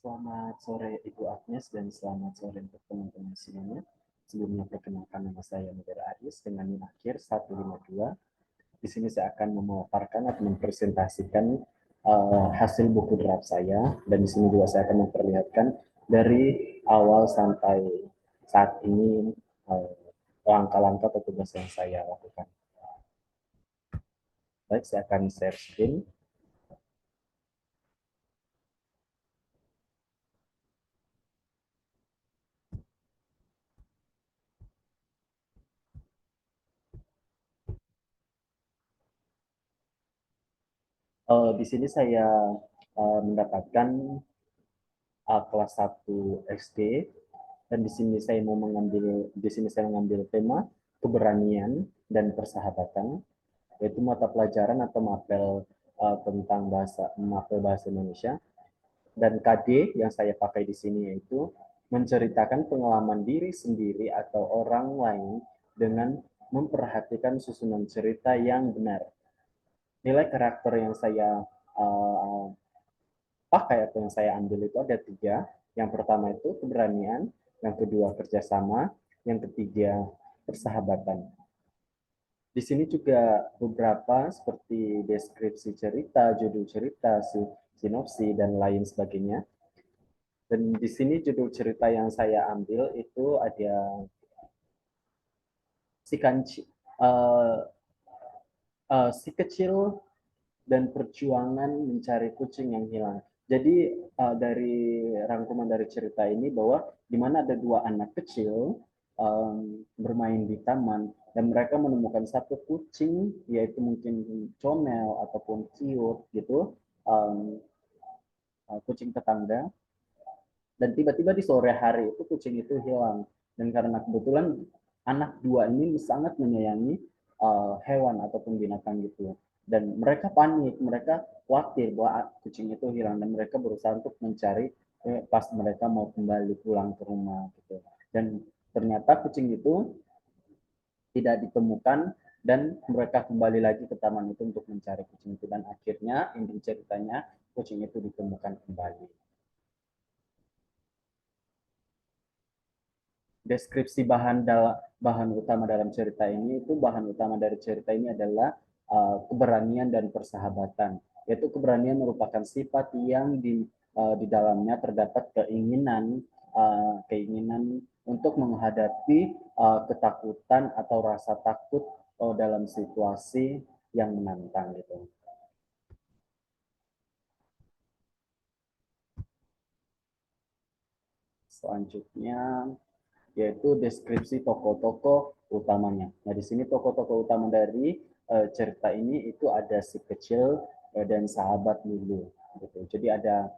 Selamat sore Ibu Agnes dan selamat sore untuk teman-teman semuanya. Sebelumnya perkenalkan nama saya Negara Aris dengan NIM akhir 152. Di sini saya akan memaparkan atau mempresentasikan hasil buku draft saya, dan di sini juga saya akan memperlihatkan dari awal sampai saat ini langkah-langkah atau tugas yang saya lakukan. Baik, saya akan share screen. Di sini saya mendapatkan kelas 1 SD, dan di sini saya mengambil tema keberanian dan persahabatan, yaitu mata pelajaran atau mapel tentang mapel bahasa Indonesia. Dan KD yang saya pakai di sini yaitu menceritakan pengalaman diri sendiri atau orang lain dengan memperhatikan susunan cerita yang benar. Nilai karakter yang saya uh, pakai atau yang saya ambil itu ada 3. Yang pertama itu keberanian, yang kedua kerjasama, yang ketiga persahabatan. Di sini juga beberapa seperti deskripsi cerita, judul cerita, sinopsi, dan lain sebagainya. Dan di sini judul cerita yang saya ambil itu ada si kanci, uh, si kecil dan perjuangan mencari kucing yang hilang. Jadi dari rangkuman dari cerita ini bahwa di mana ada 2 anak kecil bermain di taman dan mereka menemukan satu kucing, yaitu mungkin comel ataupun ciut gitu, kucing tetangga, dan tiba-tiba di sore hari itu kucing itu hilang. Dan karena kebetulan anak 2 ini sangat menyayangi hewan ataupun binatang gitu, dan mereka panik, mereka khawatir bahwa kucing itu hilang, dan mereka berusaha untuk mencari pas mereka mau kembali pulang ke rumah gitu. Dan ternyata kucing itu tidak ditemukan, dan mereka kembali lagi ke taman itu untuk mencari kucing itu, dan akhirnya inti ceritanya kucing itu ditemukan kembali. Deskripsi bahan utama dalam cerita ini, itu bahan utama dari cerita ini adalah keberanian dan persahabatan. Yaitu keberanian merupakan sifat yang di dalamnya terdapat keinginan untuk menghadapi ketakutan atau rasa takut dalam situasi yang menantang gitu. Selanjutnya yaitu deskripsi tokoh-tokoh utamanya. Nah, di sini tokoh-tokoh utama dari cerita ini itu ada si kecil dan sahabat Lulu. Gitu. Jadi ada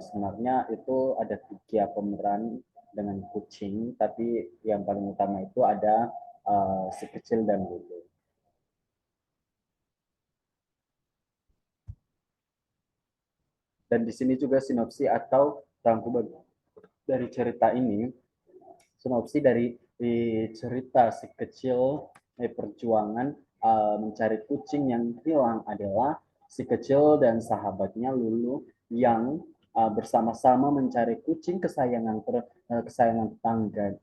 sebenarnya itu ada 3 pemeran dengan kucing, tapi yang paling utama itu ada si kecil dan Lulu. Dan di sini juga sinopsi atau rangkuman dari cerita ini, sinopsi dari cerita si kecil perjuangan mencari kucing yang hilang adalah si kecil dan sahabatnya Lulu yang bersama-sama mencari kucing kesayangan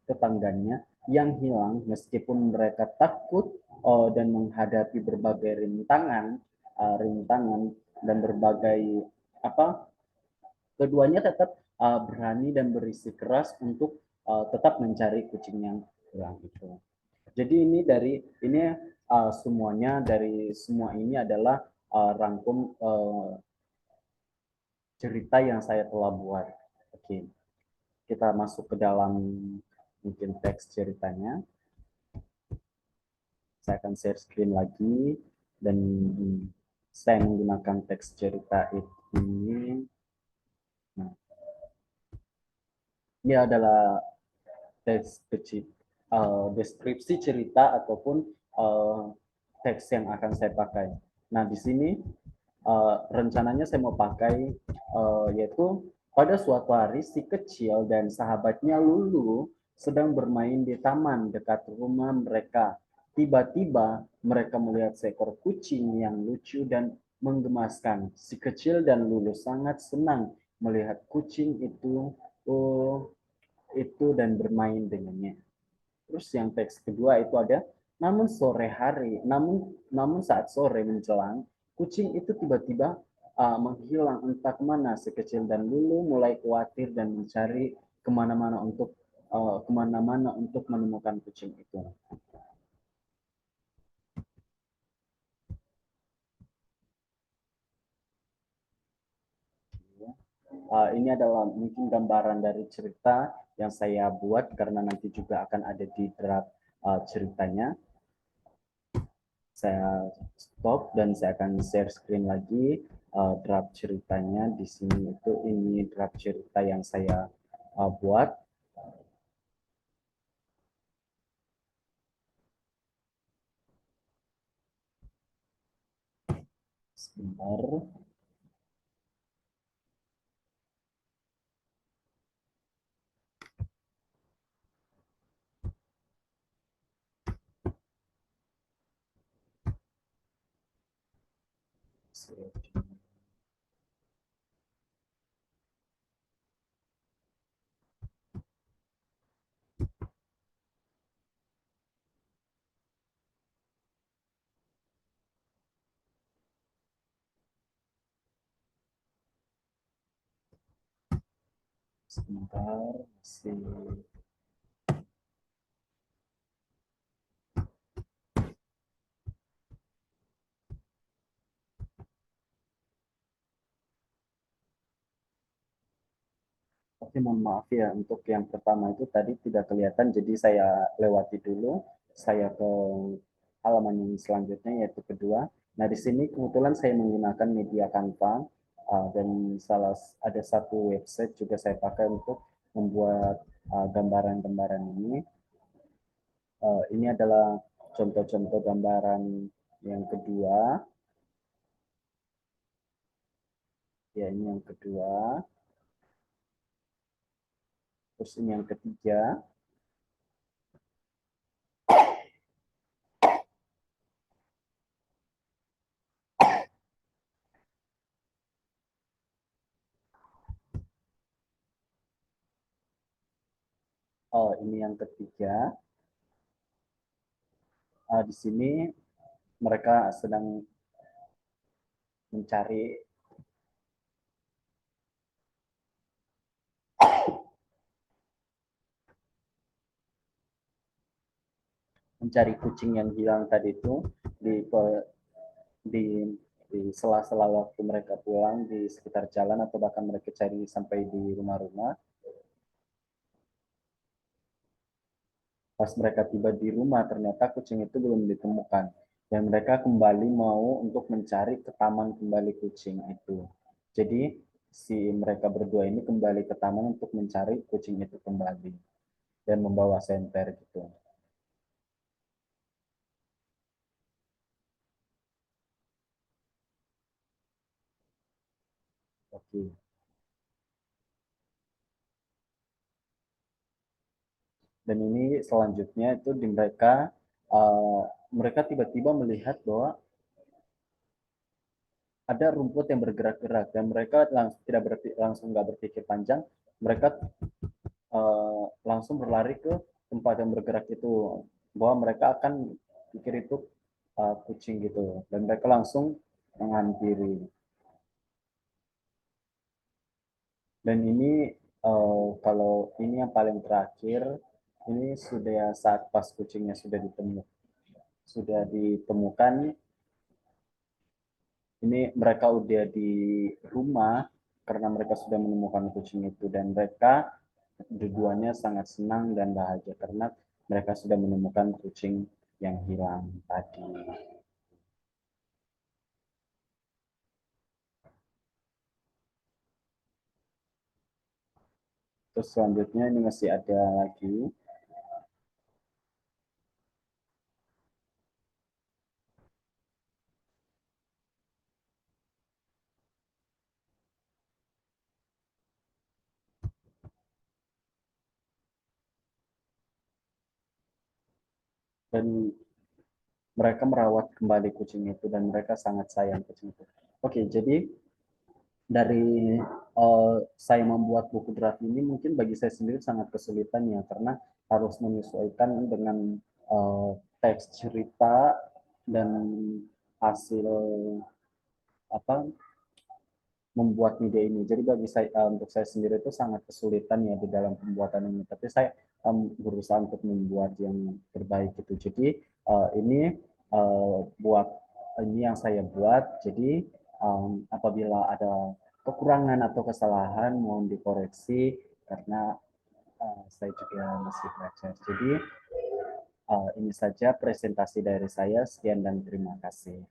tetangganya yang hilang, meskipun mereka takut dan menghadapi berbagai rintangan dan berbagai apa, keduanya tetap berani dan berisi keras untuk tetap mencari kucing yang hilang itu. Jadi semuanya dari semua ini adalah rangkum cerita yang saya telah buat. Oke, kita masuk ke dalam mungkin teks ceritanya. Saya akan share screen lagi, dan saya menggunakan teks cerita ini. Nah, ini adalah deskripsi cerita ataupun teks yang akan saya pakai. Nah, di sini rencananya saya mau pakai yaitu pada suatu hari si kecil dan sahabatnya Lulu sedang bermain di taman dekat rumah mereka. Tiba-tiba mereka melihat seekor kucing yang lucu dan menggemaskan. Si kecil dan Lulu sangat senang melihat kucing itu, oh, itu dan bermain dengannya. Terus yang teks kedua itu ada, namun sore hari, namun saat sore menjelang, kucing itu tiba-tiba menghilang entah kemana. Si kecil dan Lulu mulai khawatir dan mencari kemana-mana untuk menemukan kucing itu. Ini adalah mungkin gambaran dari cerita yang saya buat karena nanti juga akan ada di draft ceritanya. Saya stop dan saya akan share screen lagi draft ceritanya. Di sini itu ini draft cerita yang saya buat. Sebentar. Sebentar, masih. Oke, mohon maaf ya untuk yang pertama itu tadi tidak kelihatan, jadi saya lewati dulu. Saya ke halaman yang selanjutnya yaitu kedua. Nah, di sini kebetulan saya menggunakan media Canva dan ada satu website juga saya pakai untuk membuat gambaran-gambaran ini. Ini adalah contoh-contoh gambaran yang kedua. Ya, ini yang kedua. Terus ini yang ketiga. Oh, ini yang ketiga. Di sini mereka sedang mencari mencari kucing yang hilang tadi itu di di di sela-sela waktu mereka pulang di sekitar jalan atau bahkan mereka cari sampai di rumah-rumah. Pas mereka tiba di rumah ternyata kucing itu belum ditemukan dan mereka kembali mau untuk mencari ke taman kembali kucing itu. Jadi si mereka berdua ini kembali ke taman untuk mencari kucing itu kembali dan membawa senter gitu. Oke. Dan ini selanjutnya itu di mereka tiba-tiba melihat bahwa ada rumput yang bergerak-gerak dan mereka langsung nggak berpikir panjang, mereka langsung berlari ke tempat yang bergerak itu, bahwa mereka akan pikir itu kucing gitu dan mereka langsung menghampiri. Dan ini kalau ini yang paling terakhir, ini sudah saat pas kucingnya sudah ditemukan. Ini mereka udah di rumah karena mereka sudah menemukan kucing itu dan mereka keduanya sangat senang dan bahagia karena mereka sudah menemukan kucing yang hilang tadi. Terus selanjutnya ini masih ada lagi, dan mereka merawat kembali kucing itu dan mereka sangat sayang kucing itu. Oke, jadi dari saya membuat buku draft ini mungkin bagi saya sendiri sangat kesulitan ya, karena harus menyesuaikan dengan teks cerita dan hasil apa membuat media ini. Jadi bagi saya, untuk saya sendiri itu sangat kesulitan ya di dalam pembuatan ini. Tapi saya berusaha untuk membuat yang terbaik itu. Jadi ini buat ini yang saya buat. Jadi apabila ada kekurangan atau kesalahan mohon dikoreksi karena saya juga masih belajar. Jadi ini saja presentasi dari saya. Sekian dan terima kasih.